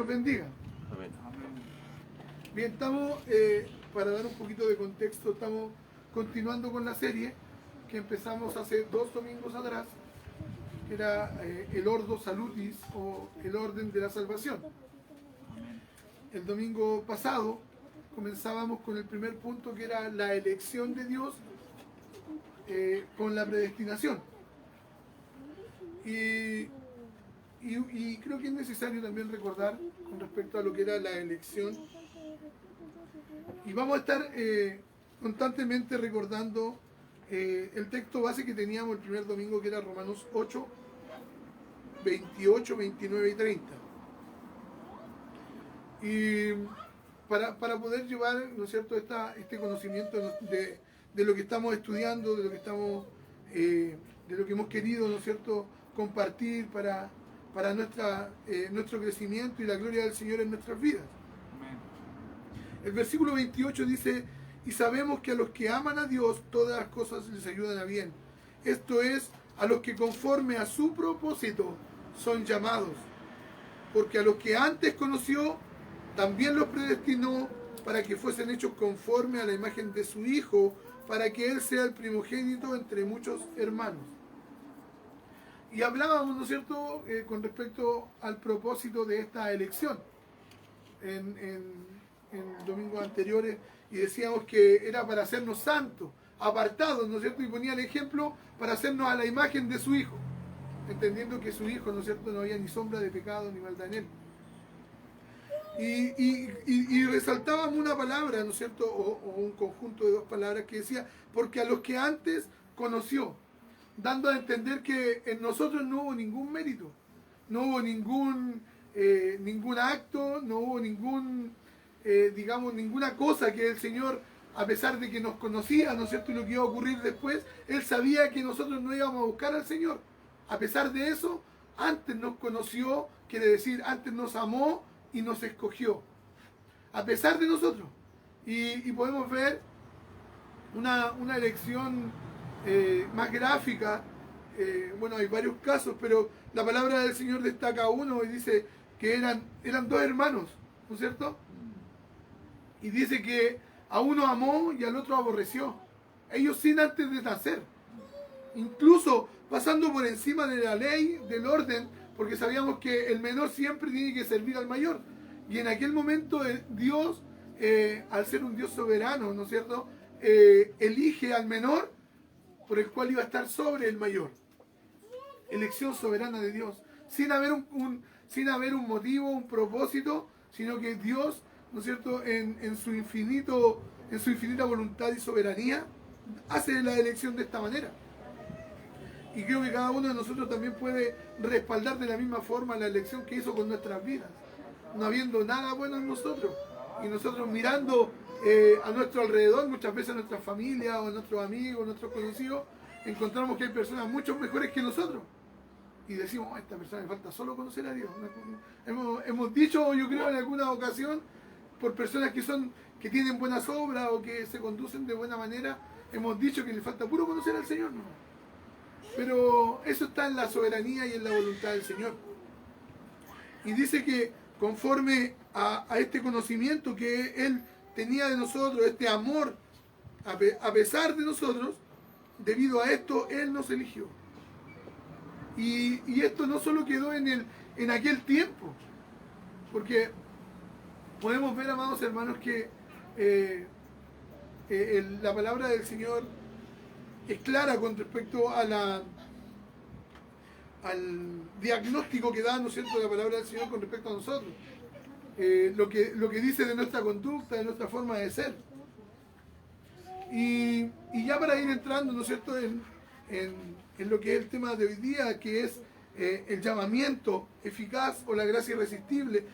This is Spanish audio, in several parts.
bendiga. Amén. Bien, estamos, para dar un poquito de contexto, estamos continuando con la serie que empezamos hace 2 domingos atrás, que era el Ordo Salutis o el orden de la salvación. El domingo pasado comenzábamos con el primer punto, que era la elección de Dios con la predestinación. Y creo que es necesario también recordar con respecto a lo que era la elección. Y vamos a estar constantemente recordando el texto base que teníamos el primer domingo, que era Romanos 8, 28, 29 y 30. Y para poder llevar, ¿no es cierto?, este conocimiento de lo que estamos estudiando, de lo que estamos, de lo que hemos querido, ¿no es cierto?, compartir para nuestro crecimiento y la gloria del Señor en nuestras vidas. El versículo 28 dice: y sabemos que a los que aman a Dios todas las cosas les ayudan a bien. Esto es, a los que conforme a su propósito son llamados. Porque a los que antes conoció, también los predestinó para que fuesen hechos conforme a la imagen de su Hijo, para que Él sea el primogénito entre muchos hermanos. Y hablábamos, ¿no es cierto?, con respecto al propósito de esta elección en domingos anteriores, y decíamos que era para hacernos santos, apartados, ¿no es cierto?, y ponía el ejemplo para hacernos a la imagen de su Hijo, entendiendo que su Hijo, ¿no es cierto?, no había ni sombra de pecado ni maldad en Él. Y resaltábamos una palabra, ¿no es cierto?, o un conjunto de 2 palabras que decía: porque a los que antes conoció, dando a entender que en nosotros no hubo ningún mérito, no hubo ningún acto, no hubo ninguna cosa que el Señor, a pesar de que nos conocía, ¿no es cierto?, y lo que iba a ocurrir después, Él sabía que nosotros no íbamos a buscar al Señor. A pesar de eso, antes nos conoció, quiere decir, antes nos amó y nos escogió, a pesar de nosotros. Y podemos ver una elección más gráfica. Bueno, hay varios casos, pero la palabra del Señor destaca uno y dice que eran 2 hermanos, ¿no es cierto? Y dice que a uno amó y al otro aborreció, ellos sin antes de nacer, incluso pasando por encima de la ley, del orden, porque sabíamos que el menor siempre tiene que servir al mayor. Y en aquel momento Dios, al ser un Dios soberano, ¿no es cierto?, elige al menor por el cual iba a estar sobre el mayor. Elección soberana de Dios, sin haber un motivo, un propósito, sino que Dios, ¿no es cierto?, en su infinita voluntad y soberanía, hace la elección de esta manera. Y creo que cada uno de nosotros también puede respaldar de la misma forma la elección que hizo con nuestras vidas, no habiendo nada bueno en nosotros, y nosotros mirando a nuestro alrededor, muchas veces a nuestra familia o a nuestros amigos, a nuestros conocidos, encontramos que hay personas mucho mejores que nosotros. Y decimos: a esta persona le falta solo conocer a Dios. Hemos dicho, yo creo, en alguna ocasión, por personas que tienen buenas obras o que se conducen de buena manera, hemos dicho que le falta puro conocer al Señor, ¿no? Pero eso está en la soberanía y en la voluntad del Señor. Y dice que conforme a este conocimiento que Él tenía de nosotros, este amor, a pesar de nosotros, debido a esto Él nos eligió. Y esto no solo quedó en aquel tiempo, porque podemos ver, amados hermanos, que la palabra del Señor es clara con respecto al diagnóstico que da, ¿no es cierto?, la palabra del Señor con respecto a nosotros. Lo que dice de nuestra conducta, de nuestra forma de ser. Y ya para ir entrando, ¿no es cierto?, en lo que es el tema de hoy día, que es el llamamiento eficaz o la gracia irresistible,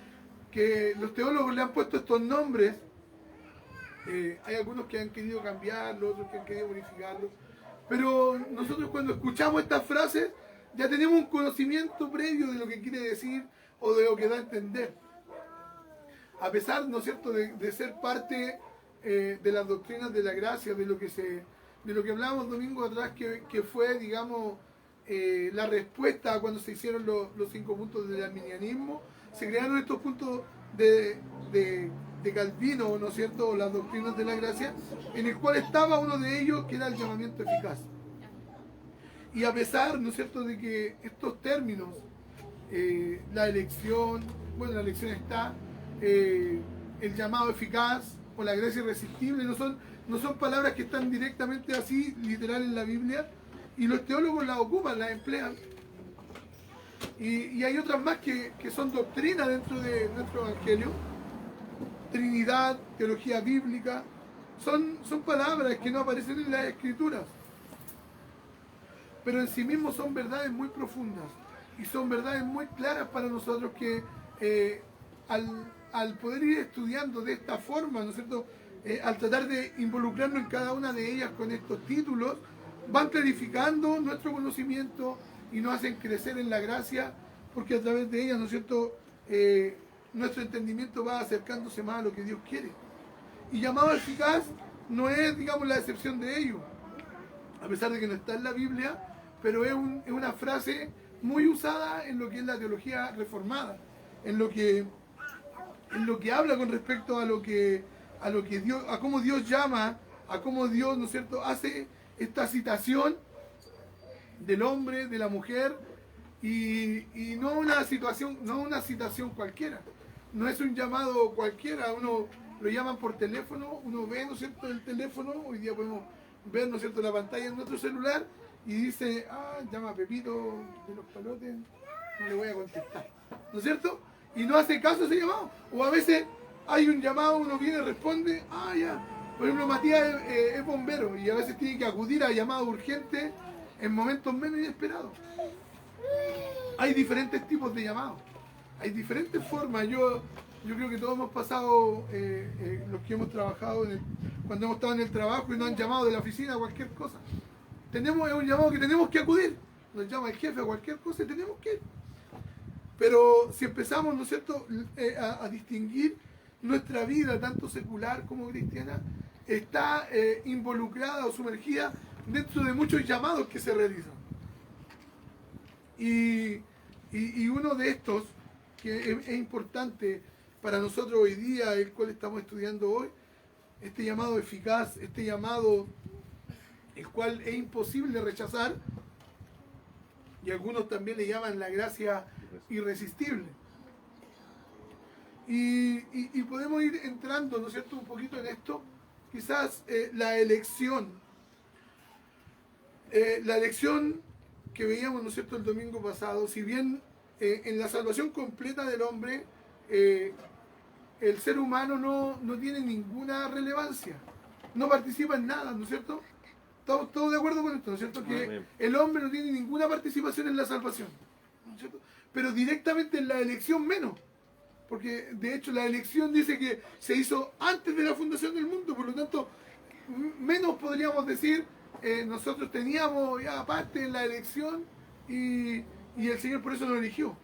que los teólogos le han puesto estos nombres. Hay algunos que han querido cambiarlo, otros que han querido modificarlo, pero nosotros cuando escuchamos estas frases ya tenemos un conocimiento previo de lo que quiere decir o de lo que da a entender. A pesar, ¿no es cierto?, de ser parte de las doctrinas de la gracia, de lo que hablábamos domingo atrás, que fue, digamos, la respuesta a cuando se hicieron los 5 puntos del arminianismo. se crearon estos puntos de, de Calvino, ¿no es cierto?, las doctrinas de la gracia, en el cual estaba uno de ellos que era el llamamiento eficaz. Y a pesar, ¿no es cierto?, de que estos términos, la elección, bueno, la elección está, el llamado eficaz o la gracia irresistible, no son palabras que están directamente así, literal en la Biblia, y los teólogos las ocupan, las emplean. Y hay otras más que son doctrinas dentro de nuestro evangelio. Trinidad, teología bíblica, son palabras que no aparecen en las escrituras, pero en sí mismos son verdades muy profundas y son verdades muy claras para nosotros que al poder ir estudiando de esta forma, ¿no es cierto?, al tratar de involucrarnos en cada una de ellas con estos títulos, van clarificando nuestro conocimiento y nos hacen crecer en la gracia, porque a través de ellas, ¿no es cierto?, nuestro entendimiento va acercándose más a lo que Dios quiere. Y llamado eficaz no es, digamos, la excepción de ello, a pesar de que no está en la Biblia, pero es una frase muy usada en lo que es la teología reformada, en lo que habla con respecto a lo que Dios, a cómo Dios llama, a cómo Dios, ¿no es cierto?, hace esta citación del hombre, de la mujer, y no una citación cualquiera, no es un llamado cualquiera. Uno lo llaman por teléfono, uno ve, ¿no es cierto?, el teléfono, hoy día podemos ver, ¿no es cierto?, la pantalla en nuestro celular, y dice, llama a Pepito de los Palotes, no le voy a contestar, ¿no es cierto?, y no hace caso a ese llamado. O a veces hay un llamado, uno viene, responde, ya. Por ejemplo, Matías es bombero y a veces tiene que acudir a llamados urgentes en momentos menos inesperados. Hay diferentes tipos de llamados, hay diferentes formas. Yo creo que todos hemos pasado, los que hemos trabajado, cuando hemos estado en el trabajo y nos han llamado de la oficina a cualquier cosa. Es un llamado que tenemos que acudir. Nos llama el jefe a cualquier cosa y tenemos que ir. Pero si empezamos, ¿no es cierto?, a distinguir, nuestra vida, tanto secular como cristiana, está involucrada o sumergida dentro de muchos llamados que se realizan. Y uno de estos, que es importante para nosotros hoy día, el cual estamos estudiando hoy, este llamado eficaz, este llamado el cual es imposible rechazar, y algunos también le llaman la gracia irresistible. Y podemos ir entrando, ¿no es cierto?, un poquito en esto. Quizás la elección que veíamos, ¿no es cierto?, el domingo pasado, si bien en la salvación completa del hombre, el ser humano no tiene ninguna relevancia, no participa en nada, ¿no es cierto? ¿Estamos todos de acuerdo con esto, no es cierto? Que el hombre no tiene ninguna participación en la salvación, ¿no es cierto? Pero directamente en la elección menos, porque de hecho la elección dice que se hizo antes de la fundación del mundo, por lo tanto, menos podríamos decir, nosotros teníamos ya parte en la elección y el Señor por eso nos eligió.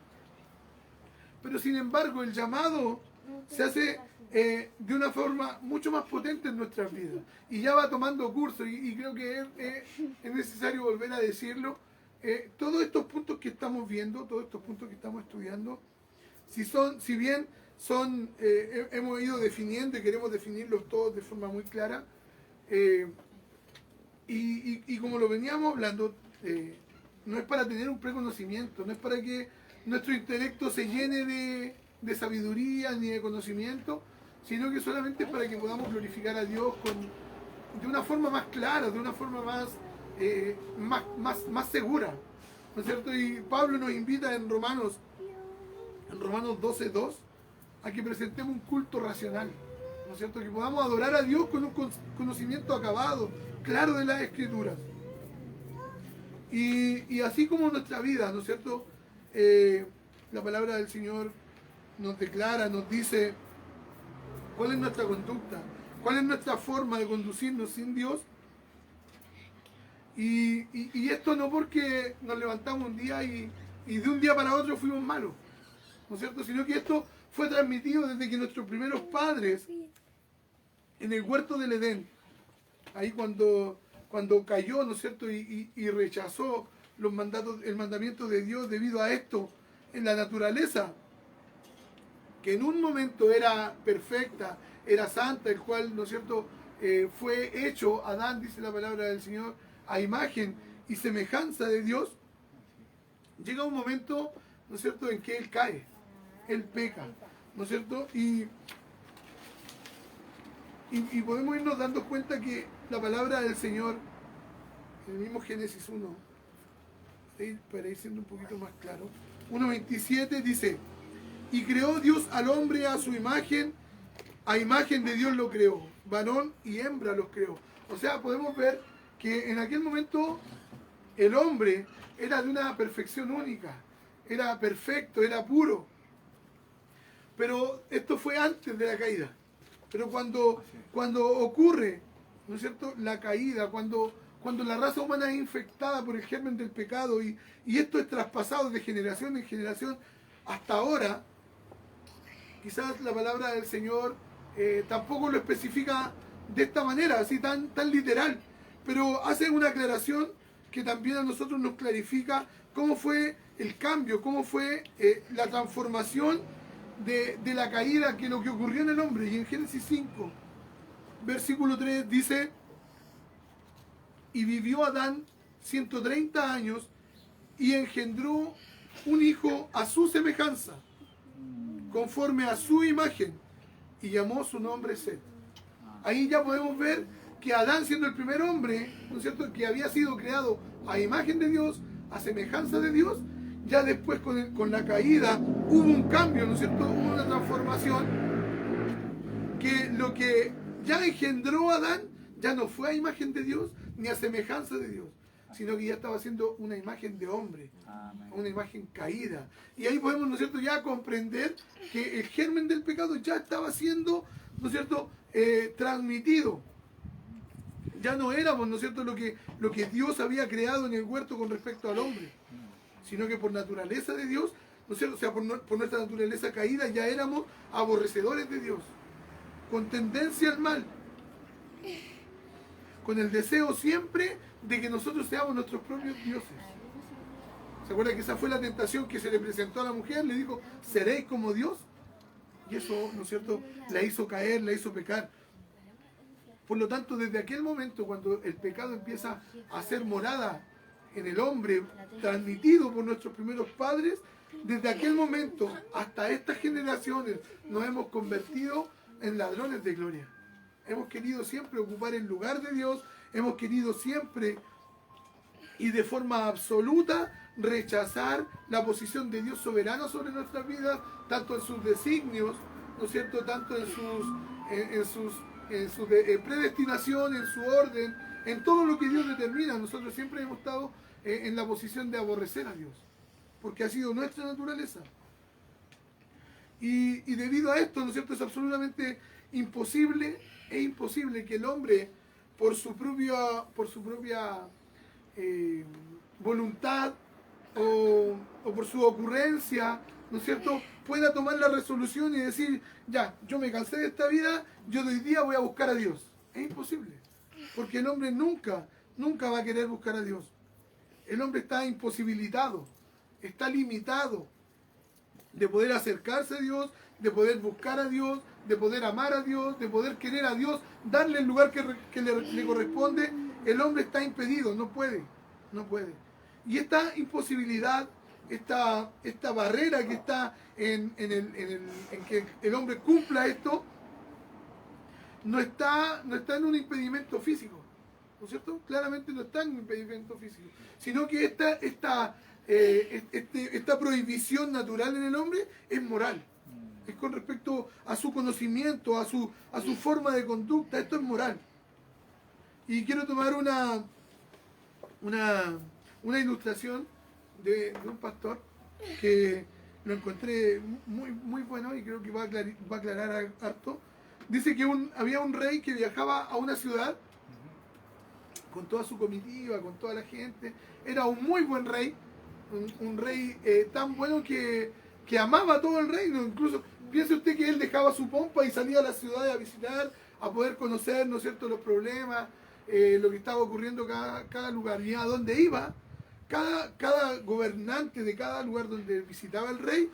Pero sin embargo, el llamado se hace de una forma mucho más potente en nuestras vidas y ya va tomando curso, y creo que es necesario volver a decirlo. Todos estos puntos que estamos viendo, todos estos puntos que estamos estudiando, si bien hemos ido definiendo y queremos definirlos todos de forma muy clara, y como lo veníamos hablando, no es para tener un preconocimiento, no es para que nuestro intelecto se llene de sabiduría ni de conocimiento, sino que solamente para que podamos glorificar a Dios de una forma más clara, de una forma más segura, ¿no es cierto? Y Pablo nos invita en Romanos 12:2 a que presentemos un culto racional, ¿no es cierto? Que podamos adorar a Dios con un conocimiento acabado, claro, de las Escrituras. Y así como nuestra vida, ¿no es cierto? La palabra del Señor nos declara, nos dice cuál es nuestra conducta, cuál es nuestra forma de conducirnos sin Dios. Y esto no porque nos levantamos un día y de un día para otro fuimos malos, ¿no es cierto? Sino que esto fue transmitido desde que nuestros primeros padres, en el huerto del Edén, ahí cuando cayó, ¿no es cierto?, y rechazó el mandamiento de Dios, debido a esto, en la naturaleza que en un momento era perfecta, era santa, el cual, ¿no es cierto?, fue hecho Adán, dice la palabra del Señor, a imagen y semejanza de Dios, llega un momento, ¿no es cierto?, en que él cae, él peca, ¿no es cierto? Y podemos irnos dando cuenta que la palabra del Señor, en el mismo Génesis 1, para ir siendo un poquito más claro, 1:27 dice, y creó Dios al hombre a su imagen, a imagen de Dios lo creó, varón y hembra los creó. O sea, podemos ver que en aquel momento el hombre era de una perfección única, era perfecto, era puro. Pero esto fue antes de la caída. Pero cuando ocurre, ¿no es cierto?, la caída, cuando la raza humana es infectada por el germen del pecado y esto es traspasado de generación en generación hasta ahora, quizás la palabra del Señor tampoco lo especifica de esta manera, así tan literal, pero hace una aclaración que también a nosotros nos clarifica cómo fue el cambio, cómo fue la transformación de la caída, que lo que ocurrió en el hombre. Y en Génesis 5, versículo 3 dice, y vivió Adán 130 años y engendró un hijo a su semejanza, conforme a su imagen, y llamó su nombre Set. Ahí ya podemos ver que Adán, siendo el primer hombre, ¿no es cierto?, que había sido creado a imagen de Dios, a semejanza de Dios, ya después con la caída hubo un cambio, ¿no es cierto?, hubo una transformación, que lo que ya engendró Adán ya no fue a imagen de Dios ni a semejanza de Dios, sino que ya estaba siendo una imagen de hombre, una imagen caída. Y ahí podemos, ¿no es cierto?, ya comprender que el germen del pecado ya estaba siendo, ¿no es cierto?, transmitido. Ya no éramos, ¿no es cierto?, lo que Dios había creado en el huerto con respecto al hombre, sino que por naturaleza de Dios, ¿no es cierto?, o sea, por nuestra naturaleza caída, ya éramos aborrecedores de Dios, con tendencia al mal, con el deseo siempre de que nosotros seamos nuestros propios dioses. ¿Se acuerdan que esa fue la tentación que se le presentó a la mujer? Le dijo, ¿seréis como Dios? Y eso, ¿no es cierto?, la hizo caer, la hizo pecar. Por lo tanto, desde aquel momento, cuando el pecado empieza a ser morada en el hombre, transmitido por nuestros primeros padres, desde aquel momento hasta estas generaciones nos hemos convertido en ladrones de gloria. Hemos querido siempre ocupar el lugar de Dios, hemos querido siempre y de forma absoluta rechazar la posición de Dios soberano sobre nuestras vidas, tanto en sus designios, ¿no es cierto?, tanto en su predestinación, en su orden, en todo lo que Dios determina. Nosotros siempre hemos estado en la posición de aborrecer a Dios, porque ha sido nuestra naturaleza. Y debido a esto, ¿no es cierto?, es absolutamente imposible que el hombre, por su propia voluntad o por su ocurrencia, ¿no es cierto?, pueda tomar la resolución y decir, ya, yo me cansé de esta vida, yo de hoy día voy a buscar a Dios. Es imposible, porque el hombre nunca va a querer buscar a Dios. El hombre está imposibilitado, está limitado de poder acercarse a Dios, de poder buscar a Dios, de poder amar a Dios, de poder querer a Dios, darle el lugar que le corresponde. El hombre está impedido, no puede. Y esta imposibilidad, esta barrera que está en que el hombre cumpla esto, no está en un impedimento físico, ¿no es cierto? Claramente no está en un impedimento físico, sino que esta prohibición natural en el hombre es moral. Es con respecto a su conocimiento, a su forma de conducta. Esto es moral. Y quiero tomar una ilustración de un pastor que lo encontré muy bueno y creo que va a aclarar harto. Dice que había un rey que viajaba a una ciudad con toda su comitiva, con toda la gente. Era un muy buen rey, un rey tan bueno que amaba a todo el reino. Incluso piense usted que él dejaba su pompa y salía a la ciudad a visitar, a poder conocer, ¿no es cierto?, los problemas, lo que estaba ocurriendo cada lugar. Y a donde iba, cada gobernante de cada lugar donde visitaba el rey,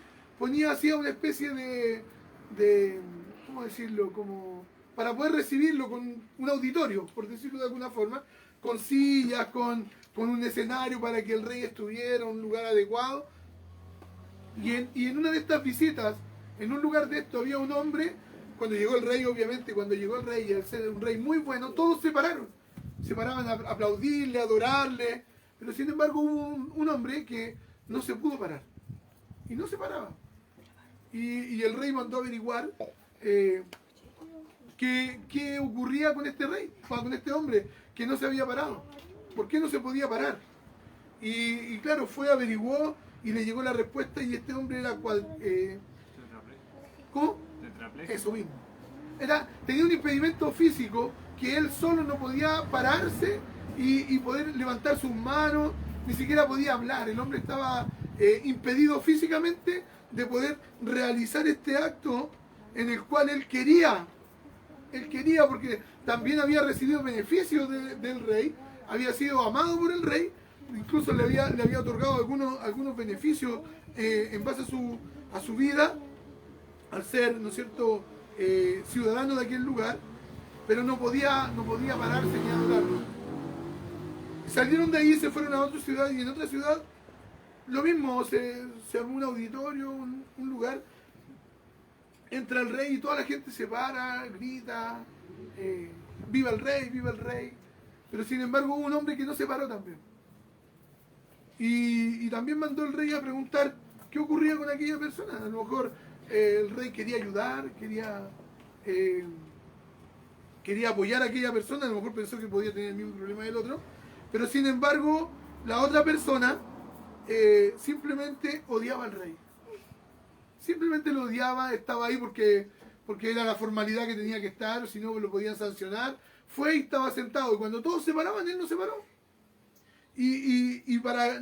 hacía una especie ¿cómo decirlo? Como para poder recibirlo con un auditorio, por decirlo de alguna forma, con sillas, con un escenario para que el rey estuviera en un lugar adecuado. Y en una de estas visitas, en un lugar de esto, había un hombre. Cuando llegó el rey, obviamente, cuando llegó el rey, y al ser un rey muy bueno, todos se pararon. Se paraban a aplaudirle, a adorarle. Pero sin embargo hubo un hombre que no se pudo parar. Y no se paraba. Y el rey mandó a averiguar qué ocurría con este rey, con este hombre que no se había parado. ¿Por qué no se podía parar? Y claro, averiguó y le llegó la respuesta, y este hombre era ¿cómo? Eso mismo. Tenía un impedimento físico que él solo no podía pararse y poder levantar sus manos, ni siquiera podía hablar. El hombre estaba impedido físicamente de poder realizar este acto en el cual él quería. Él quería, porque también había recibido beneficios del rey, había sido amado por el rey, incluso le había otorgado algunos beneficios en base a su vida, al ser, ¿no es cierto?, ciudadano de aquel lugar, pero no podía pararse ni adorarlo. Salieron de ahí, se fueron a otra ciudad, y en otra ciudad lo mismo, se armó un auditorio, un lugar. Entra el rey y toda la gente se para, grita, viva el rey, viva el rey. Pero sin embargo hubo un hombre que no se paró también. Y también mandó el rey a preguntar qué ocurría con aquella persona. A lo mejor el rey quería ayudar, quería apoyar a aquella persona, a lo mejor pensó que podía tener el mismo problema del otro. Pero sin embargo, la otra persona simplemente odiaba al rey. Simplemente lo odiaba, estaba ahí porque era la formalidad que tenía que estar, si no lo podían sancionar. Fue y estaba sentado, y cuando todos se paraban, él no se paró. Y para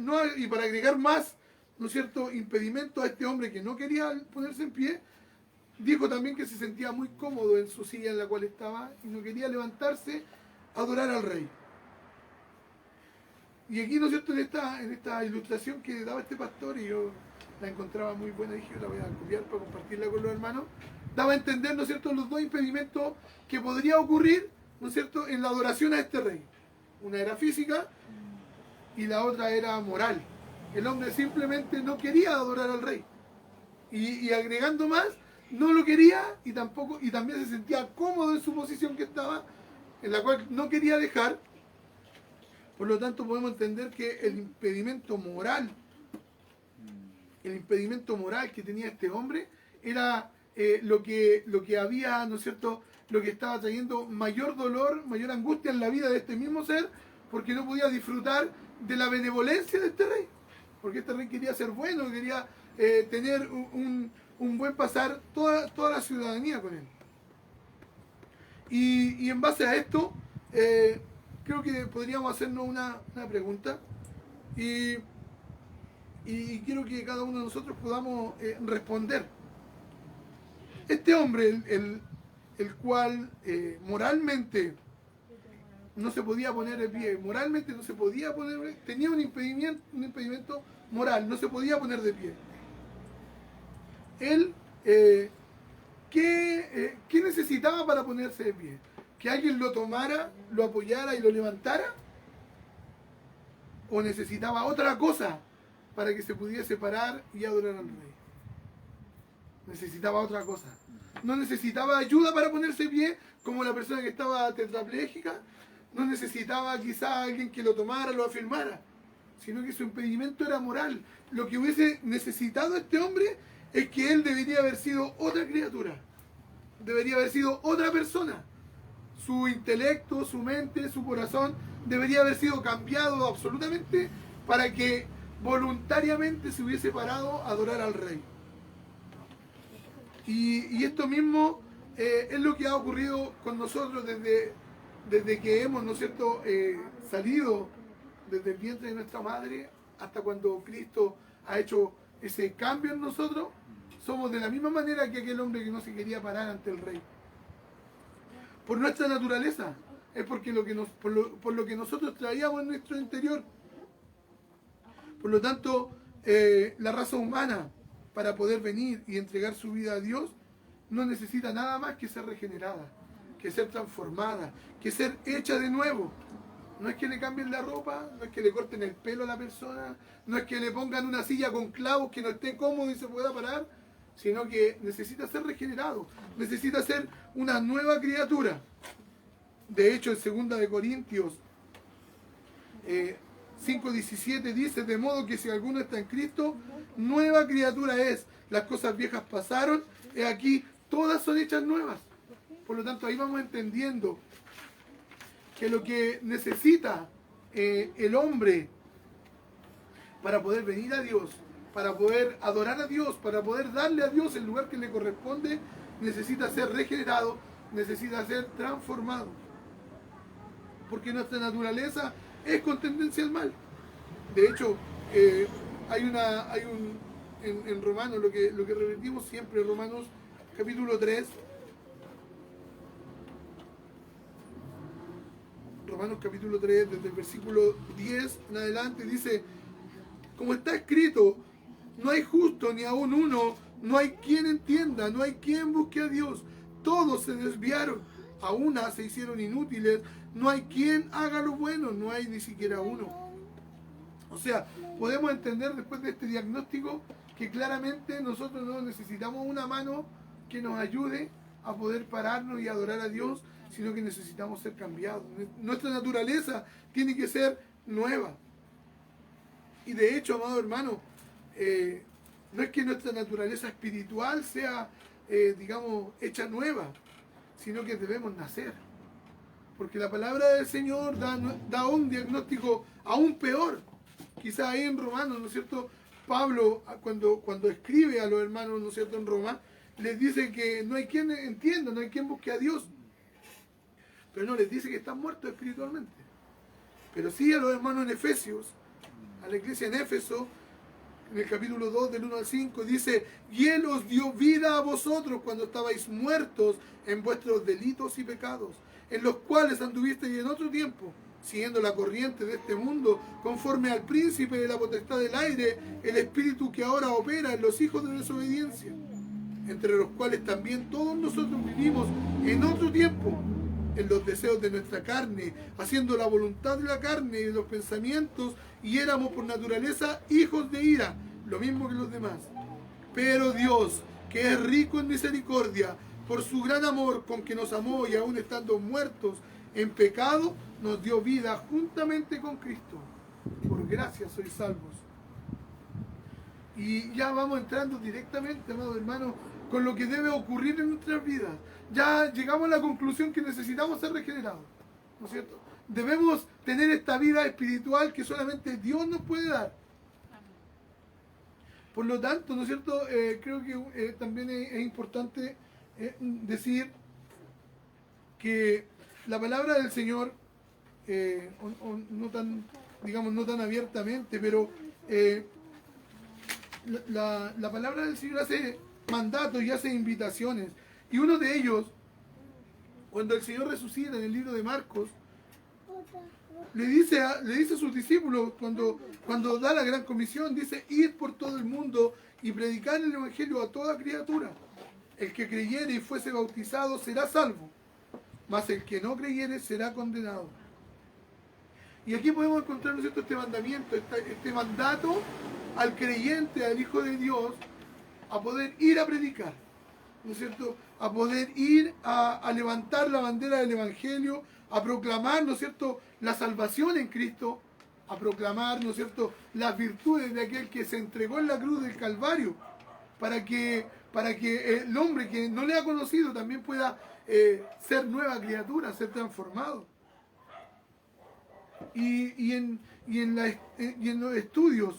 agregar más, ¿no es cierto?, impedimento a este hombre que no quería ponerse en pie, dijo también que se sentía muy cómodo en su silla en la cual estaba y no quería levantarse a adorar al rey. Y aquí, ¿no es cierto?, en esta ilustración que daba este pastor, y yo la encontraba muy buena, dije, yo la voy a copiar para compartirla con los hermanos, daba a entender, ¿no es cierto?, los dos impedimentos que podría ocurrir, ¿no es cierto?, en la adoración a este rey. Una era física y la otra era moral. El hombre simplemente no quería adorar al rey. Y agregando más, no lo quería, y también se sentía cómodo en su posición que estaba, en la cual no quería dejar. Por lo tanto, podemos entender que el impedimento moral que tenía este hombre era lo que había, ¿no es cierto?, lo que estaba trayendo mayor dolor, mayor angustia en la vida de este mismo ser, porque no podía disfrutar de la benevolencia de este rey. Porque este rey quería ser bueno, quería tener un buen pasar toda la ciudadanía con él. Y en base a esto, creo que podríamos hacernos una pregunta, y quiero que cada uno de nosotros podamos responder. Este hombre, el cual moralmente no se podía poner de pie, moralmente no se podía poner, tenía un impedimento moral, no se podía poner de pie. Él, ¿qué necesitaba para ponerse de pie? ¿Que alguien lo tomara, lo apoyara y lo levantara? ¿O necesitaba otra cosa para que se pudiese parar y adorar al rey? Necesitaba otra cosa. No necesitaba ayuda para ponerse de pie, como la persona que estaba tetrapléjica. No necesitaba quizá alguien que lo tomara, lo afirmara, sino que su impedimento era moral. Lo que hubiese necesitado este hombre es que él debería haber sido otra criatura, debería haber sido otra persona. Su intelecto, su mente, su corazón debería haber sido cambiado absolutamente para que voluntariamente se hubiese parado a adorar al rey. Y esto mismo es lo que ha ocurrido con nosotros desde que hemos, ¿no es cierto?, salido desde el vientre de nuestra madre hasta cuando Cristo ha hecho ese cambio en nosotros. Somos de la misma manera que aquel hombre que no se quería parar ante el rey. Por nuestra naturaleza, es porque por lo que nosotros traíamos en nuestro interior. Por lo tanto, la raza humana, para poder venir y entregar su vida a Dios, no necesita nada más que ser regenerada, que ser transformada, que ser hecha de nuevo. No es que le cambien la ropa, no es que le corten el pelo a la persona, no es que le pongan una silla con clavos que no esté cómodo y se pueda parar, sino que necesita ser regenerado, necesita ser una nueva criatura. De hecho, en 2 de Corintios 5:17 dice: de modo que si alguno está en Cristo, nueva criatura es. Las cosas viejas pasaron, y aquí todas son hechas nuevas. Por lo tanto, ahí vamos entendiendo que lo que necesita el hombre para poder venir a Dios, para poder adorar a Dios, para poder darle a Dios el lugar que le corresponde, necesita ser regenerado, necesita ser transformado. Porque nuestra naturaleza es con tendencia al mal. De hecho, en Romanos, lo que repetimos siempre, Romanos capítulo 3, Romanos capítulo 3, desde el versículo 10 en adelante, dice: como está escrito, no hay justo ni aún uno, no hay quien entienda, no hay quien busque a Dios. Todos se desviaron, a una se hicieron inútiles, no hay quien haga lo bueno, no hay ni siquiera uno. O sea, podemos entender después de este diagnóstico que claramente nosotros no necesitamos una mano que nos ayude a poder pararnos y adorar a Dios, sino que necesitamos ser cambiados. Nuestra naturaleza tiene que ser nueva. Y de hecho, amado hermano, no es que nuestra naturaleza espiritual sea, digamos, hecha nueva, sino que debemos nacer. Porque la palabra del Señor da un diagnóstico aún peor. Quizás ahí en Romanos, ¿no es cierto? Pablo, cuando escribe a los hermanos, ¿no es cierto?, en Roma, les dice que no hay quien entienda, no hay quien busque a Dios. Pero no les dice que están muertos espiritualmente. Pero sí a los hermanos en Efesios, a la iglesia en Éfeso, en el capítulo 2, del 1 al 5, dice: y Él os dio vida a vosotros cuando estabais muertos en vuestros delitos y pecados, en los cuales anduvisteis en otro tiempo, siguiendo la corriente de este mundo, conforme al príncipe de la potestad del aire, el espíritu que ahora opera en los hijos de desobediencia, entre los cuales también todos nosotros vivimos en otro tiempo, en los deseos de nuestra carne, haciendo la voluntad de la carne y de los pensamientos, y éramos por naturaleza hijos de ira, lo mismo que los demás. Pero Dios, que es rico en misericordia, por su gran amor con que nos amó, y aún estando muertos en pecado, nos dio vida juntamente con Cristo. Por gracia sois salvos. Y ya vamos entrando directamente, amados hermanos, con lo que debe ocurrir en nuestras vidas. Ya llegamos a la conclusión que necesitamos ser regenerados, ¿no es cierto? Debemos tener esta vida espiritual que solamente Dios nos puede dar. Por lo tanto, ¿no es cierto? Creo que también es importante decir que la palabra del Señor, no tan, digamos, no tan abiertamente, pero la palabra del Señor hace mandatos y hace invitaciones. Y uno de ellos, cuando el Señor resucita en el libro de Marcos, le dice a sus discípulos, cuando da la gran comisión, dice: id por todo el mundo y predicar el evangelio a toda criatura. El que creyere y fuese bautizado será salvo, mas el que no creyere será condenado. Y aquí podemos encontrar, ¿no es cierto?, este mandamiento, este mandato al creyente, al Hijo de Dios, a poder ir a predicar, ¿no es cierto?, a poder ir a levantar la bandera del Evangelio, a proclamar, ¿no es cierto?, la salvación en Cristo, a proclamar, ¿no es cierto?, las virtudes de aquel que se entregó en la cruz del Calvario, para que el hombre que no le ha conocido también pueda ser nueva criatura, ser transformado. Y en los estudios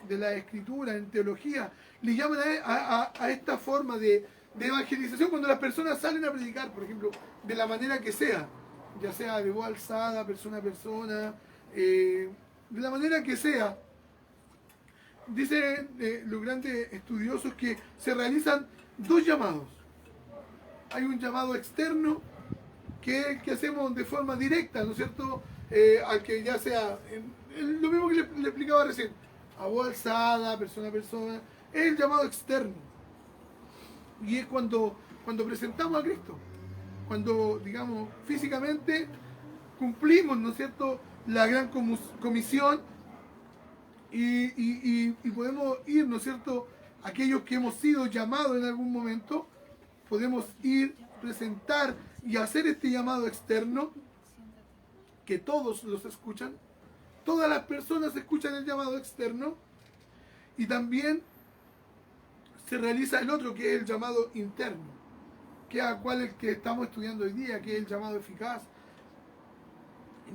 de la Escritura, en teología, le llaman a esta forma de evangelización cuando las personas salen a predicar, por ejemplo, de la manera que sea, ya sea de voz alzada, persona a persona, de la manera que sea. Dicen los grandes estudiosos que se realizan dos llamados. Hay un llamado externo que hacemos de forma directa, ¿no es cierto?, al que ya sea, lo mismo que le explicaba recién, a voz alzada, persona a persona, es el llamado externo. Y es cuando cuando presentamos a Cristo, cuando, digamos, físicamente cumplimos, ¿no es cierto?, la gran comisión y podemos ir, ¿no es cierto?, aquellos que hemos sido llamados en algún momento, podemos ir, presentar y hacer este llamado externo, que todos los escuchan, todas las personas escuchan el llamado externo, y también se realiza el otro, que es el llamado interno, que es cual el que estamos estudiando hoy día, que es el llamado eficaz.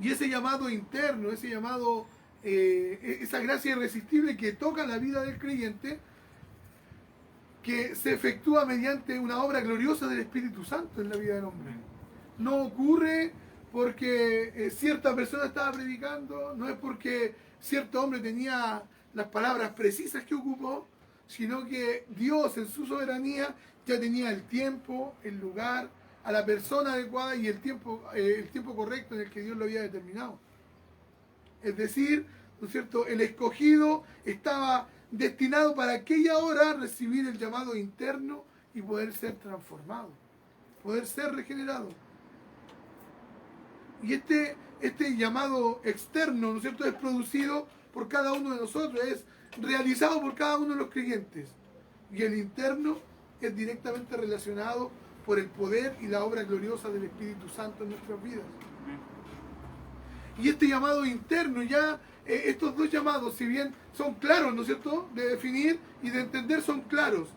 Y ese llamado interno, ese llamado, esa gracia irresistible que toca la vida del creyente, que se efectúa mediante una obra gloriosa del Espíritu Santo en la vida del hombre. No ocurre porque cierta persona estaba predicando, no es porque cierto hombre tenía las palabras precisas que ocupó, sino que Dios en su soberanía ya tenía el tiempo, el lugar, a la persona adecuada y el tiempo correcto en el que Dios lo había determinado. Es decir, ¿no es cierto?, el escogido estaba destinado para aquella hora recibir el llamado interno y poder ser transformado, poder ser regenerado. Y este llamado externo, ¿no es cierto?, es producido por cada uno de nosotros, es realizado por cada uno de los creyentes. Y el interno es directamente relacionado por el poder y la obra gloriosa del Espíritu Santo en nuestras vidas. Y este llamado interno, ya estos dos llamados, si bien son claros, ¿no es cierto?, de definir y de entender, son claros.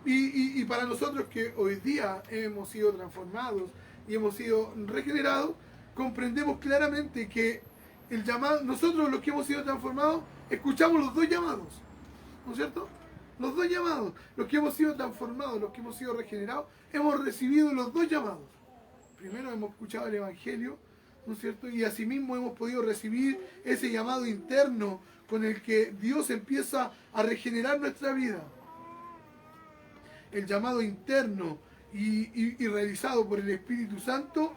Y para nosotros que hoy día hemos sido transformados y hemos sido regenerados, comprendemos claramente que el llamado, nosotros los que hemos sido transformados, escuchamos los dos llamados, ¿no es cierto? Los dos llamados, los que hemos sido transformados, los que hemos sido regenerados, hemos recibido los dos llamados. Primero hemos escuchado el Evangelio, ¿no es cierto? Y asimismo hemos podido recibir ese llamado interno con el que Dios empieza a regenerar nuestra vida. El llamado interno y realizado por el Espíritu Santo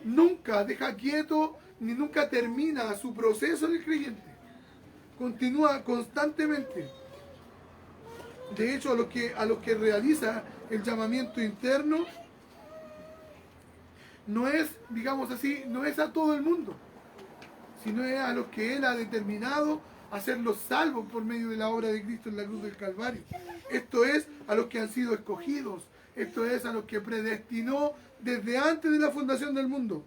nunca deja quieto ni nunca termina su proceso en el creyente. Continúa constantemente. De hecho, a los que realiza el llamamiento interno, no es, digamos así, no es a todo el mundo, sino es a los que Él ha determinado hacerlos salvos por medio de la obra de Cristo en la cruz del Calvario. Esto es a los que han sido escogidos, esto es a los que predestinó desde antes de la fundación del mundo.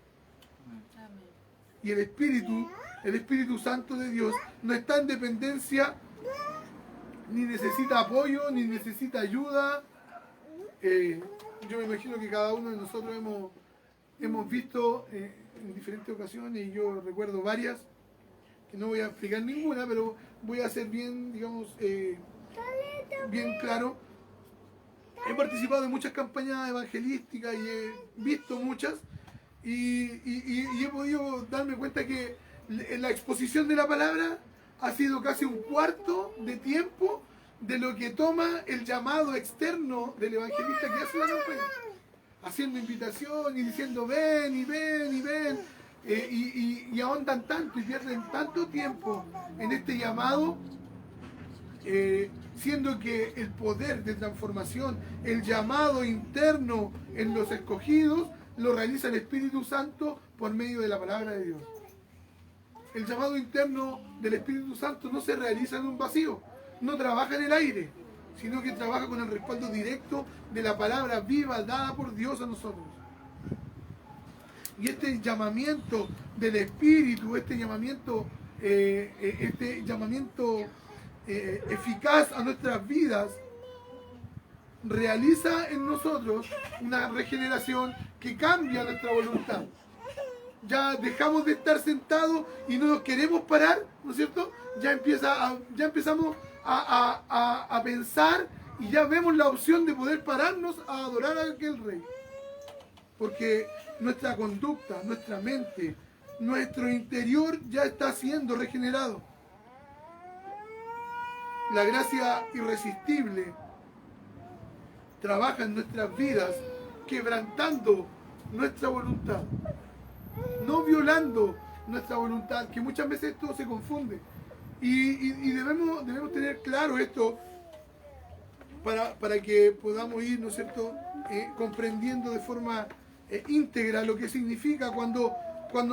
Y el Espíritu Santo de Dios no está en dependencia, ni necesita apoyo, ni necesita ayuda. Yo me imagino que cada uno de nosotros hemos visto en diferentes ocasiones, y yo recuerdo varias, que no voy a explicar ninguna, pero voy a ser bien, digamos, bien claro. He participado en muchas campañas evangelísticas y he visto muchas, y he podido darme cuenta que la exposición de la palabra ha sido casi un cuarto de tiempo de lo que toma el llamado externo del evangelista que hace la campaña, haciendo invitación y diciendo ven y ven y ven, y ahondan tanto y pierden tanto tiempo en este llamado, siendo que el poder de transformación, el llamado interno en los escogidos, lo realiza el Espíritu Santo por medio de la palabra de Dios. El llamado interno del Espíritu Santo no se realiza en un vacío, no trabaja en el aire, sino que trabaja con el respaldo directo de la palabra viva dada por Dios a nosotros. Y este llamamiento del Espíritu, este llamamiento eficaz a nuestras vidas, realiza en nosotros una regeneración que cambia nuestra voluntad. Ya dejamos de estar sentados y no nos queremos parar, ¿no es cierto? Ya empezamos a pensar y ya vemos la opción de poder pararnos a adorar a aquel Rey. Porque nuestra conducta, nuestra mente, nuestro interior ya está siendo regenerado. La gracia irresistible trabaja en nuestras vidas, quebrantando nuestra voluntad, no violando nuestra voluntad, que muchas veces esto se confunde. Y debemos tener claro esto, para que podamos ir, ¿no es cierto?, comprendiendo de forma íntegra lo que significa cuando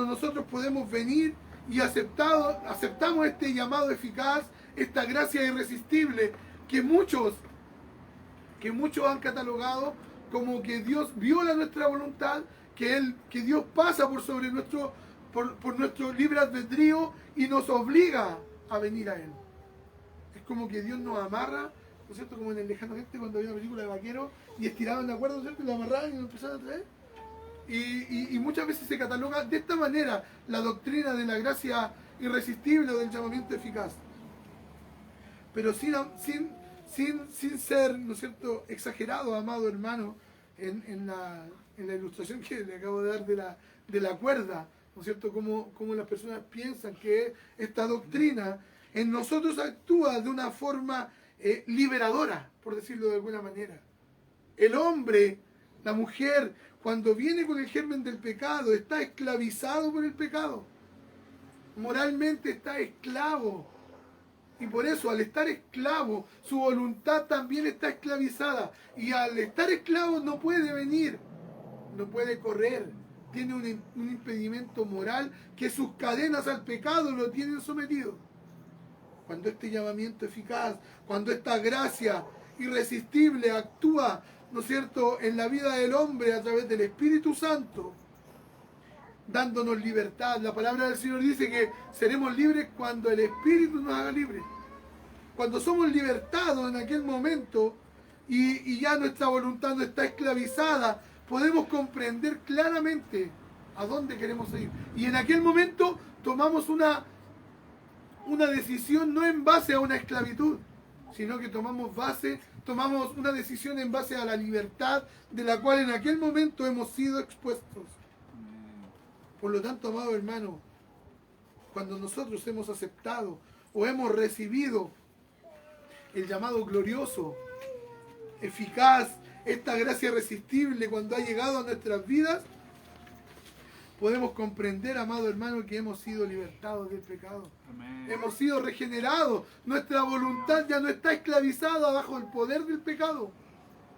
nosotros podemos venir y aceptamos este llamado eficaz, esta gracia irresistible que muchos han catalogado como que Dios viola nuestra voluntad, que Dios pasa por sobre por nuestro libre albedrío y nos obliga a venir a Él. Es como que Dios nos amarra, ¿no es cierto?, como en El Lejano Oeste, cuando había una película de vaqueros y estiraban la cuerda, ¿no es cierto?, y lo amarraban y lo empezaban a traer. Y muchas veces se cataloga de esta manera la doctrina de la gracia irresistible o del llamamiento eficaz. Pero sin ser, ¿no es cierto?, exagerado, amado hermano, en la ilustración que le acabo de dar de la cuerda, ¿no es cierto?, como las personas piensan que esta doctrina en nosotros actúa de una forma liberadora, por decirlo de alguna manera. El hombre, la mujer, cuando viene con el germen del pecado, está esclavizado por el pecado. Moralmente está esclavo. Y por eso, al estar esclavo, su voluntad también está esclavizada. Y al estar esclavo no puede venir, no puede correr. Tiene un impedimento moral que sus cadenas al pecado lo tienen sometido. Cuando este llamamiento eficaz, cuando esta gracia irresistible actúa, ¿no es cierto?, en la vida del hombre a través del Espíritu Santo, dándonos libertad. La palabra del Señor dice que seremos libres cuando el Espíritu nos haga libres. Cuando somos libertados en aquel momento y ya nuestra voluntad no está esclavizada, podemos comprender claramente a dónde queremos ir. Y en aquel momento tomamos una decisión no en base a una esclavitud, sino que tomamos una decisión en base a la libertad de la cual en aquel momento hemos sido expuestos. Por lo tanto, amado hermano, cuando nosotros hemos aceptado o hemos recibido el llamado glorioso, eficaz, esta gracia irresistible cuando ha llegado a nuestras vidas, podemos comprender, amado hermano, que hemos sido libertados del pecado. Amén. Hemos sido regenerados. Nuestra voluntad ya no está esclavizada bajo el poder del pecado,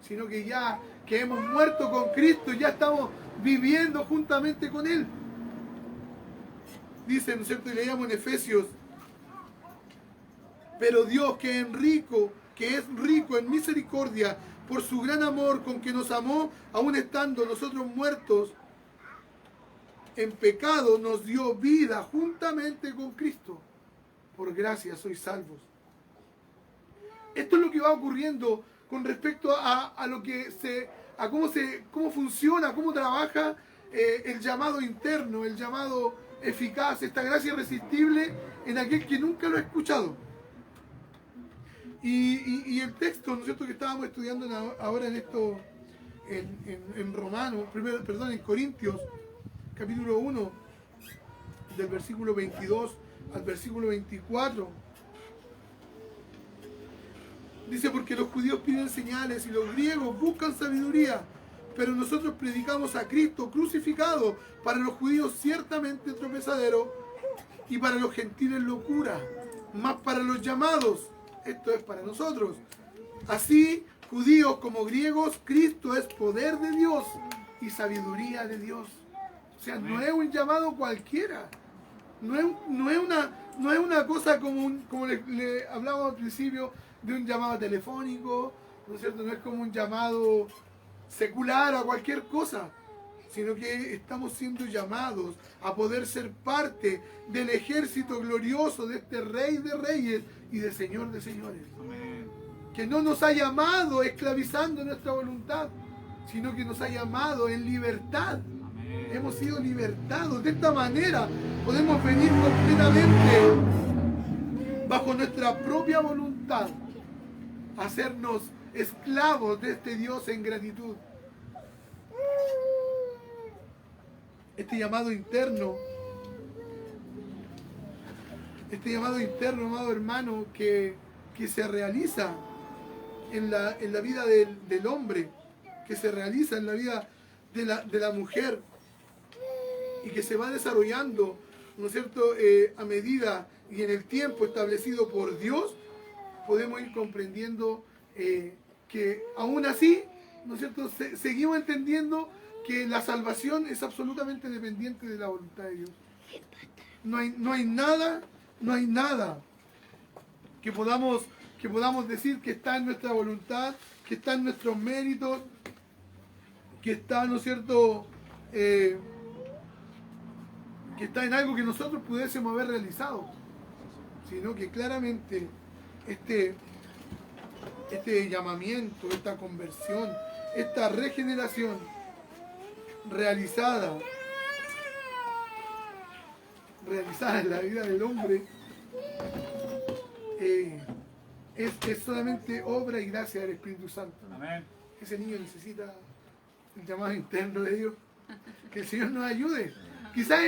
sino que ya que hemos muerto con Cristo, ya estamos viviendo juntamente con Él. Dice, ¿no es cierto?, y leíamos en Efesios: pero Dios, que es rico en misericordia, por su gran amor con que nos amó, aun estando nosotros muertos en pecado, nos dio vida juntamente con Cristo. Por gracia sois salvos. Esto es lo que va ocurriendo con respecto a lo que cómo funciona, cómo trabaja el llamado interno, el llamado eficaz, esta gracia irresistible en aquel que nunca lo ha escuchado. Y el texto, ¿no es cierto?, que estábamos estudiando ahora en Romanos, en Corintios, capítulo 1, del versículo 22 al versículo 24. Dice: porque los judíos piden señales y los griegos buscan sabiduría, pero nosotros predicamos a Cristo crucificado, para los judíos ciertamente tropezadero y para los gentiles locura, mas para los llamados, esto es para nosotros, así judíos como griegos, Cristo es poder de Dios y sabiduría de Dios. O sea, no es un llamado cualquiera. No es una cosa como le hablábamos al principio, de un llamado telefónico, ¿no es cierto? No es como un llamado secular a cualquier cosa, sino que estamos siendo llamados a poder ser parte del ejército glorioso de este Rey de Reyes y de Señor de Señores. Amén. Que no nos ha llamado esclavizando nuestra voluntad, sino que nos ha llamado en libertad. Amén. Hemos sido libertados. De esta manera podemos venir completamente bajo nuestra propia voluntad, hacernos esclavos de este Dios en gratitud. Este llamado interno, amado hermano, que se realiza en la vida del hombre, que se realiza en la vida de la mujer, y que se va desarrollando, ¿no es cierto?, a medida y en el tiempo establecido por Dios, podemos ir comprendiendo que aún así, ¿no es cierto?, seguimos entendiendo que la salvación es absolutamente dependiente de la voluntad de Dios. No hay nada que podamos decir que está en nuestra voluntad, que está en nuestros méritos, que está, ¿no es cierto?, que está en algo que nosotros pudiésemos haber realizado, sino que claramente este llamamiento, esta conversión, esta regeneración realizada en la vida del hombre es solamente obra y gracia del Espíritu Santo. Amén. Ese niño necesita el llamado interno de Dios, que el Señor nos ayude. Quizás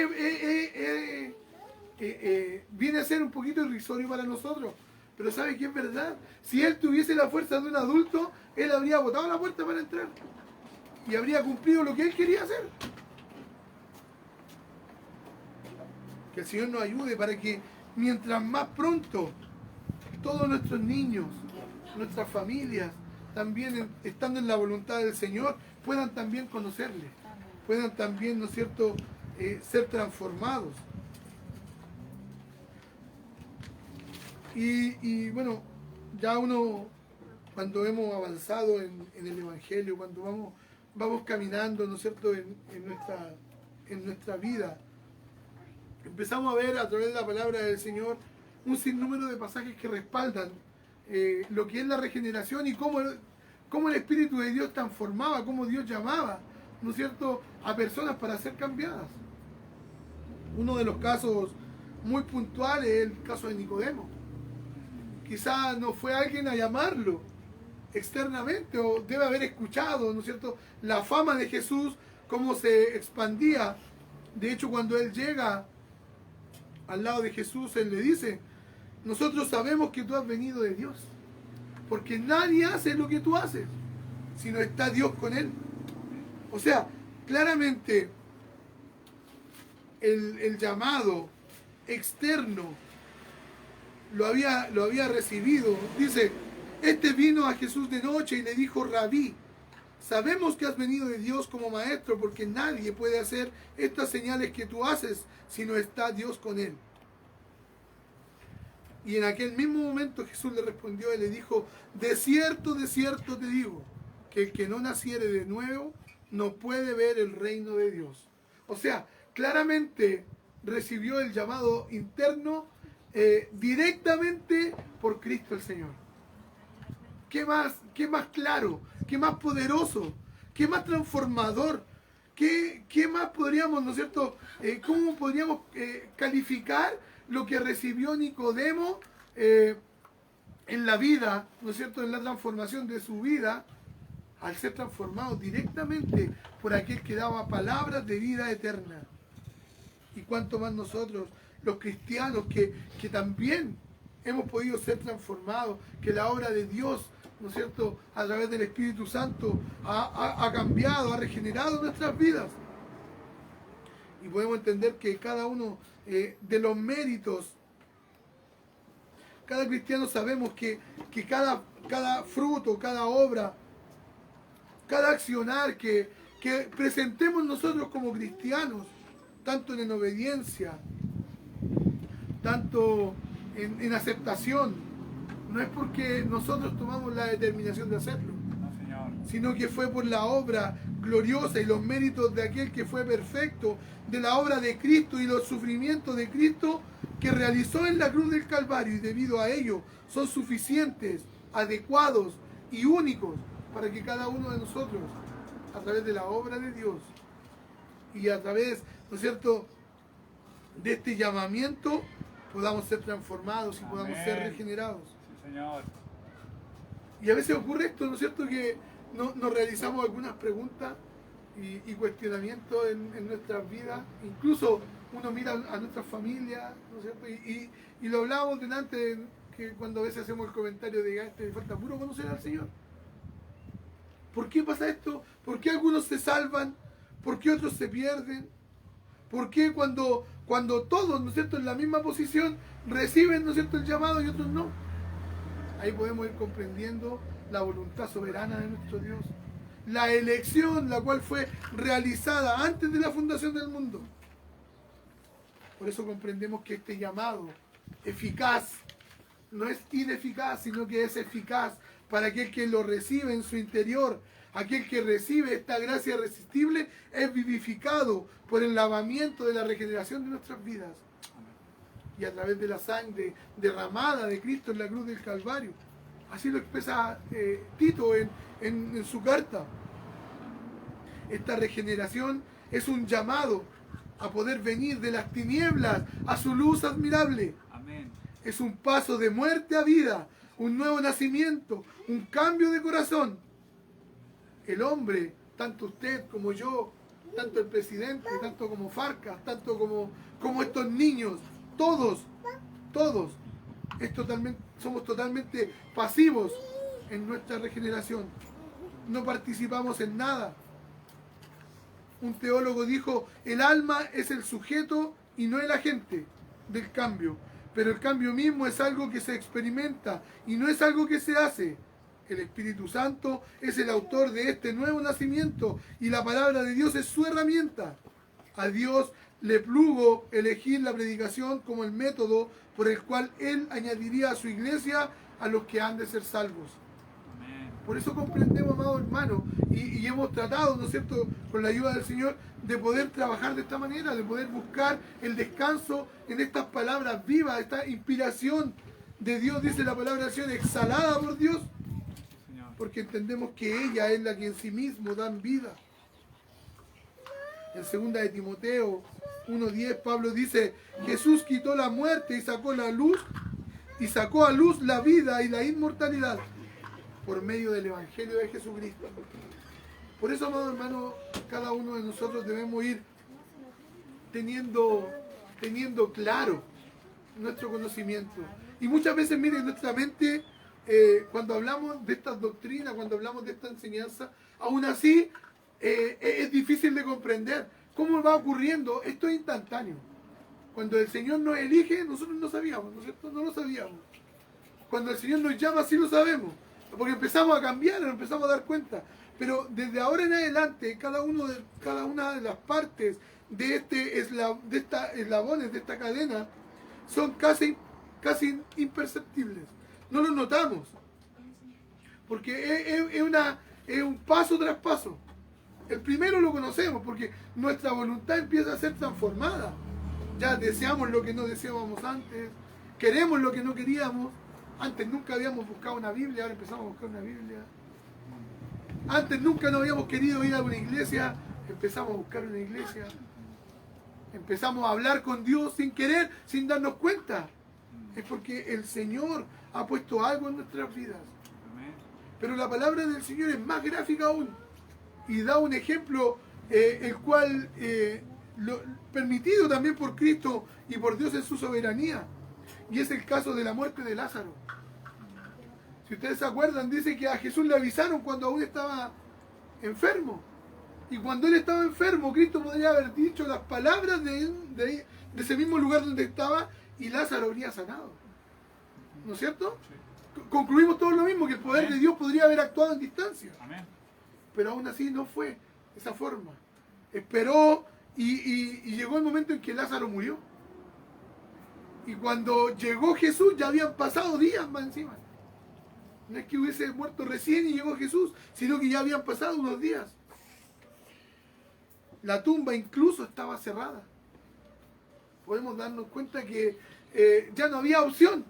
viene a ser un poquito irrisorio para nosotros, pero ¿sabe qué es verdad? Si él tuviese la fuerza de un adulto, él habría botado la puerta para entrar y habría cumplido lo que él quería hacer. Que el Señor nos ayude para que mientras más pronto todos nuestros niños, nuestras familias, también estando en la voluntad del Señor, puedan también conocerle, puedan también, ¿no es cierto?, ser transformados. Y bueno, ya uno, cuando hemos avanzado en el Evangelio, cuando vamos caminando, ¿no es cierto?, en nuestra vida, empezamos a ver a través de la palabra del Señor un sinnúmero de pasajes que respaldan lo que es la regeneración y cómo el Espíritu de Dios transformaba, cómo Dios llamaba, ¿no es cierto?, a personas para ser cambiadas. Uno de los casos muy puntuales es el caso de Nicodemo. Quizás no fue alguien a llamarlo externamente, o debe haber escuchado, ¿no es cierto?, la fama de Jesús, cómo se expandía. De hecho, cuando él llega al lado de Jesús, él le dice: nosotros sabemos que tú has venido de Dios, porque nadie hace lo que tú haces, sino está Dios con él. O sea, claramente el llamado externo lo había recibido. Dice, este vino a Jesús de noche y le dijo: Rabí, sabemos que has venido de Dios como maestro, porque nadie puede hacer estas señales que tú haces, sino está Dios con él. Y en aquel mismo momento Jesús le respondió y le dijo: de cierto te digo, que el que no naciere de nuevo no puede ver el reino de Dios. O sea, claramente recibió el llamado interno directamente por Cristo el Señor. ¿Qué más claro? ¿Qué más poderoso? ¿Qué más transformador? ¿Qué más podríamos, ¿no es cierto? ¿Cómo podríamos calificar lo que recibió Nicodemo en la vida, ¿no es cierto?, en la transformación de su vida, al ser transformado directamente por aquel que daba palabras de vida eterna? Y cuánto más nosotros, los cristianos, que también hemos podido ser transformados, que la obra de Dios, ¿no es cierto?, a través del Espíritu Santo ha cambiado, ha regenerado nuestras vidas. Y podemos entender que cada uno de los méritos, cada cristiano sabemos que cada fruto, cada obra, cada accionar que presentemos nosotros como cristianos, tanto en obediencia, tanto en aceptación, no es porque nosotros tomamos la determinación de hacerlo, No, Señor. sino que fue por la obra gloriosa y los méritos de aquel que fue perfecto, de la obra de Cristo y los sufrimientos de Cristo que realizó en la cruz del Calvario, y debido a ello son suficientes, adecuados y únicos para que cada uno de nosotros, a través de la obra de Dios y a través, ¿no es cierto?, de este llamamiento, podamos ser transformados y podamos ser regenerados. Sí, Señor. Y a veces ocurre esto, ¿no es cierto?, que nos realizamos algunas preguntas y cuestionamientos en nuestras vidas. Incluso uno mira a nuestras familias, ¿no es cierto?, y lo hablábamos delante, que cuando a veces hacemos el comentario de: le falta puro conocer al Señor. ¿Por qué pasa esto? ¿Por qué algunos se salvan? ¿Por qué otros se pierden? ¿Por qué cuando todos, ¿no es cierto?, en la misma posición reciben, ¿no es cierto?, el llamado y otros no? Ahí podemos ir comprendiendo la voluntad soberana de nuestro Dios. La elección, la cual fue realizada antes de la fundación del mundo. Por eso comprendemos que este llamado eficaz no es ineficaz, sino que es eficaz para aquel que lo recibe en su interior. Aquel que recibe esta gracia irresistible es vivificado por el lavamiento de la regeneración de nuestras vidas. Y a través de la sangre derramada de Cristo en la cruz del Calvario. Así lo expresa Tito en su carta. Esta regeneración es un llamado a poder venir de las tinieblas a su luz admirable. Amén. Es un paso de muerte a vida, un nuevo nacimiento, un cambio de corazón. El hombre, tanto usted como yo, tanto el presidente, tanto como Farcas, tanto como estos niños, todos, somos totalmente pasivos en nuestra regeneración. No participamos en nada. Un teólogo dijo, el alma es el sujeto y no el agente del cambio. Pero el cambio mismo es algo que se experimenta y no es algo que se hace. El Espíritu Santo es el autor de este nuevo nacimiento y la palabra de Dios es su herramienta. A Dios le plugo elegir la predicación como el método por el cual Él añadiría a su iglesia a los que han de ser salvos. Por eso comprendemos, amados hermanos, y hemos tratado, ¿no es cierto?, con la ayuda del Señor, de poder trabajar de esta manera, de poder buscar el descanso en estas palabras vivas, esta inspiración de Dios, dice la palabra del Señor, exhalada por Dios, porque entendemos que ella es la que en sí mismo dan vida. En 2 de Timoteo 1:10 Pablo dice, Jesús quitó la muerte y sacó la luz, y sacó a luz la vida y la inmortalidad por medio del Evangelio de Jesucristo. Por eso, amados hermanos, cada uno de nosotros debemos ir teniendo claro nuestro conocimiento. Y muchas veces, miren, nuestra mente, cuando hablamos de estas doctrinas, cuando hablamos de esta enseñanza, aún así es difícil de comprender. ¿Cómo va ocurriendo? Esto es instantáneo. Cuando el Señor nos elige, nosotros no sabíamos, ¿no es cierto? No lo sabíamos. Cuando el Señor nos llama, sí lo sabemos. Porque empezamos a cambiar, nos empezamos a dar cuenta. Pero desde ahora en adelante, cada una de las partes de estas eslabones, de esta cadena, son casi imperceptibles. No los notamos. Porque es un paso tras paso. El primero lo conocemos porque nuestra voluntad empieza a ser transformada. Ya deseamos lo que no deseábamos antes, queremos lo que no queríamos. Antes nunca habíamos buscado una Biblia, ahora empezamos a buscar una Biblia. Antes nunca no habíamos querido ir a una iglesia, empezamos a buscar una iglesia. Empezamos a hablar con Dios sin querer, sin darnos cuenta. Es porque el Señor ha puesto algo en nuestras vidas. Pero la palabra del Señor es más gráfica aún. Y da un ejemplo, el cual, permitido también por Cristo y por Dios en su soberanía. Y es el caso de la muerte de Lázaro. Si ustedes se acuerdan, dice que a Jesús le avisaron cuando aún estaba enfermo. Y cuando él estaba enfermo, Cristo podría haber dicho las palabras de ese mismo lugar donde estaba y Lázaro habría sanado. ¿No es cierto? Concluimos todo lo mismo, que el poder de Dios podría haber actuado en distancia. Amén. Pero aún así no fue esa forma. Esperó y llegó el momento en que Lázaro murió. Y cuando llegó Jesús ya habían pasado días más encima. No es que hubiese muerto recién y llegó Jesús, sino que ya habían pasado unos días. La tumba incluso estaba cerrada. Podemos darnos cuenta que ya no había opción.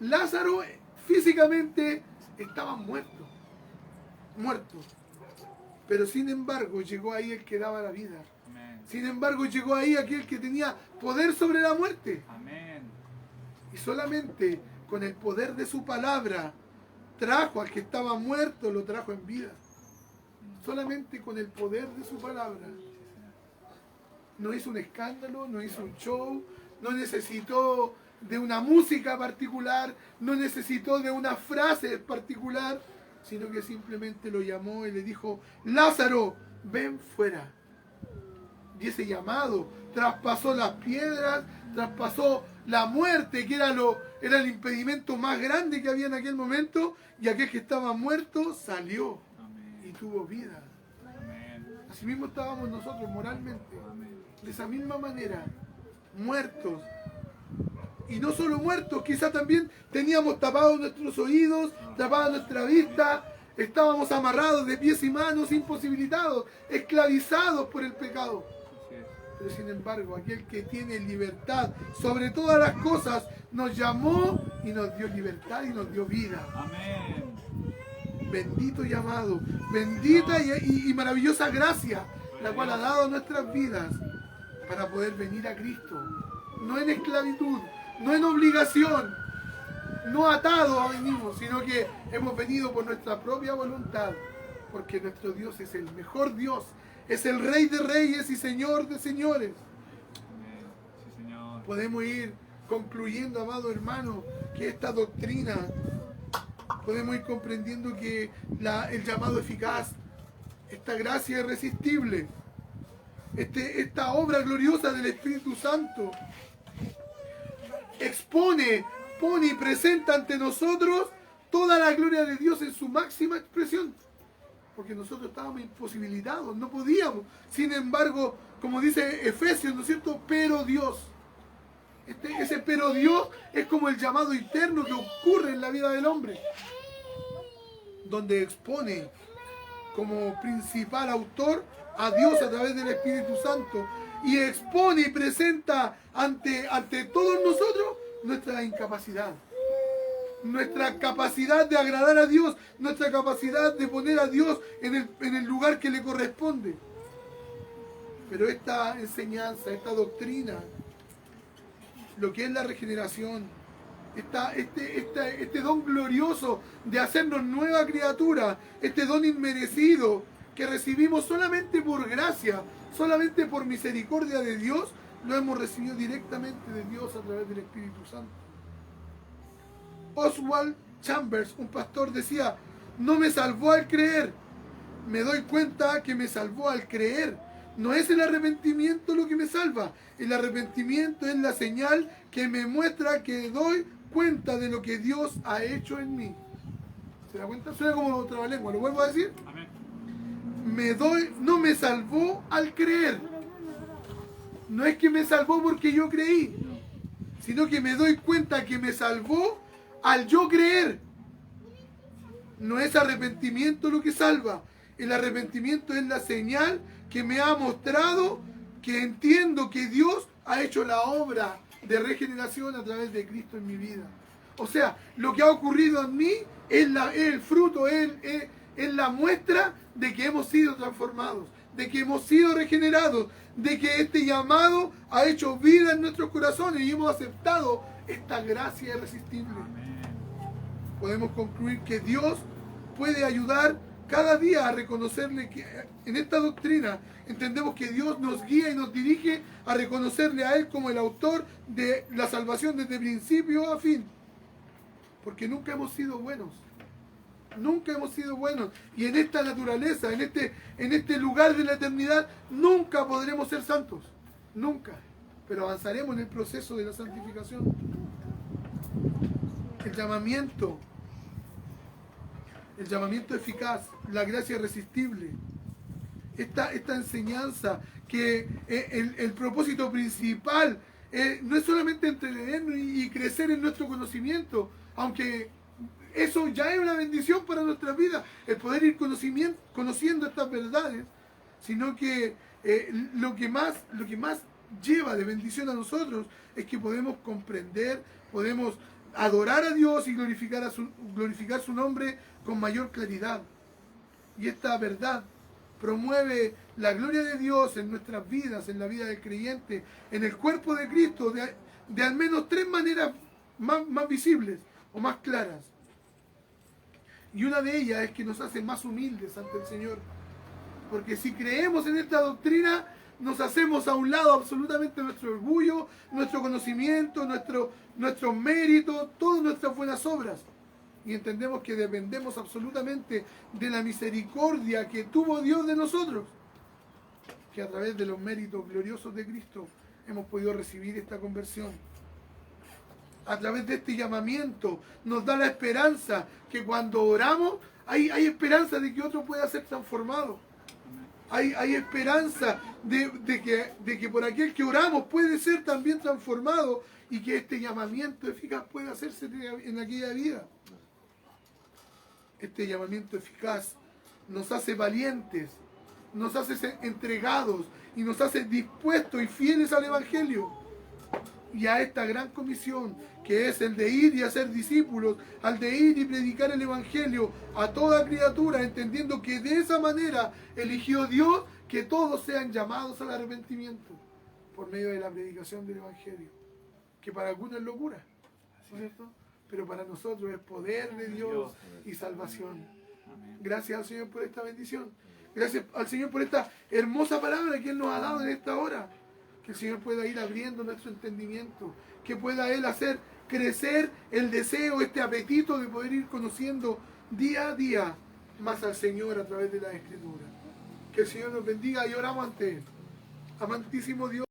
Lázaro físicamente estaba muerto. Pero sin embargo llegó ahí el que daba la vida. Amén. Sin embargo llegó ahí aquel que tenía poder sobre la muerte. Amén. Y solamente con el poder de su palabra trajo al que estaba muerto, lo trajo en vida. Solamente con el poder de su palabra. No hizo un escándalo, no hizo un show, no necesitó de una música particular, no necesitó de una frase particular, sino que simplemente lo llamó y le dijo, Lázaro, ven fuera. Y ese llamado traspasó las piedras, traspasó la muerte, que era lo era el impedimento más grande que había en aquel momento, y aquel que estaba muerto salió y tuvo vida. Así mismo estábamos nosotros moralmente, de esa misma manera, muertos. Y no solo muertos, quizá también teníamos tapados nuestros oídos, tapada nuestra vista, estábamos amarrados de pies y manos, imposibilitados, esclavizados por el pecado. Pero sin embargo, aquel que tiene libertad sobre todas las cosas, nos llamó y nos dio libertad y nos dio vida. Amén. Bendito llamado, bendita y maravillosa gracia, la cual ha dado a nuestras vidas para poder venir a Cristo. No en esclavitud, no en obligación, no atados venimos, sino que hemos venido por nuestra propia voluntad, porque nuestro Dios es el mejor Dios, es el Rey de Reyes y Señor de Señores. Sí, Señor. Podemos ir concluyendo, amado hermano, que esta doctrina, podemos ir comprendiendo que el llamado eficaz, esta gracia irresistible, esta obra gloriosa del Espíritu Santo, expone, pone y presenta ante nosotros toda la gloria de Dios en su máxima expresión. Porque nosotros estábamos imposibilitados, no podíamos. Sin embargo, como dice Efesios, ¿no es cierto? Pero Dios. Ese pero Dios es como el llamado interno que ocurre en la vida del hombre, donde expone como principal autor a Dios a través del Espíritu Santo, y expone y presenta ante todos nosotros nuestra incapacidad, nuestra capacidad de agradar a Dios, nuestra capacidad de poner a Dios en el lugar que le corresponde. Pero esta enseñanza, esta doctrina, lo que es la regeneración, este don glorioso de hacernos nueva criatura, este don inmerecido que recibimos solamente por gracia, solamente por misericordia de Dios, lo hemos recibido directamente de Dios a través del Espíritu Santo. Oswald Chambers, un pastor, decía: no me salvó al creer, me doy cuenta que me salvó al creer. No es el arrepentimiento lo que me salva, el arrepentimiento es la señal que me muestra que doy cuenta de lo que Dios ha hecho en mí. ¿Se da cuenta? Suena como otra lengua, ¿lo vuelvo a decir? Amén. No me salvó al creer. No es que me salvó porque yo creí, sino que me doy cuenta que me salvó al yo creer. No es arrepentimiento lo que salva. El arrepentimiento es la señal que me ha mostrado que entiendo que Dios ha hecho la obra de regeneración a través de Cristo en mi vida. O sea, lo que ha ocurrido en mí es el fruto, es la muestra de que hemos sido transformados, de que hemos sido regenerados, de que este llamado ha hecho vida en nuestros corazones y hemos aceptado esta gracia irresistible. Podemos concluir que Dios puede ayudar cada día a reconocerle que en esta doctrina entendemos que Dios nos guía y nos dirige a reconocerle a Él como el autor de la salvación desde principio a fin. Porque nunca hemos sido buenos. Nunca hemos sido buenos. Y en esta naturaleza, en este lugar de la eternidad, nunca podremos ser santos. Nunca. Pero avanzaremos en el proceso de la santificación. El llamamiento eficaz, la gracia irresistible, esta enseñanza que el propósito principal no es solamente entretenernos y crecer en nuestro conocimiento, aunque eso ya es una bendición para nuestras vidas, el poder ir conociendo estas verdades, sino que lo que más lleva de bendición a nosotros es que podemos comprender, podemos adorar a Dios y glorificar su nombre con mayor claridad. Y esta verdad promueve la gloria de Dios en nuestras vidas, en la vida del creyente, en el cuerpo de Cristo, de al menos tres maneras más visibles o más claras. Y una de ellas es que nos hace más humildes ante el Señor. Porque si creemos en esta doctrina, nos hacemos a un lado absolutamente nuestro orgullo, nuestro conocimiento, nuestros méritos, todas nuestras buenas obras. Y entendemos que dependemos absolutamente de la misericordia que tuvo Dios de nosotros, que a través de los méritos gloriosos de Cristo hemos podido recibir esta conversión. a través de este llamamiento, nos da la esperanza que cuando oramos, hay esperanza de que otro pueda ser transformado. Hay esperanza de que por aquel que oramos puede ser también transformado y que este llamamiento eficaz pueda hacerse en aquella vida. Este llamamiento eficaz nos hace valientes, nos hace entregados y nos hace dispuestos y fieles al Evangelio y a esta gran comisión que es el de ir y hacer discípulos, al de ir y predicar el Evangelio a toda criatura, entendiendo que de esa manera eligió Dios que todos sean llamados al arrepentimiento por medio de la predicación del Evangelio, que para algunos es locura, ¿no es cierto? Pero para nosotros es poder de Dios y salvación. Gracias al Señor por esta bendición. Gracias al Señor por esta hermosa palabra que Él nos ha dado en esta hora. Que el Señor pueda ir abriendo nuestro entendimiento. Que pueda Él hacer crecer el deseo, este apetito de poder ir conociendo día a día más al Señor a través de la Escritura. Que el Señor nos bendiga y oramos ante Él. Amantísimo Dios.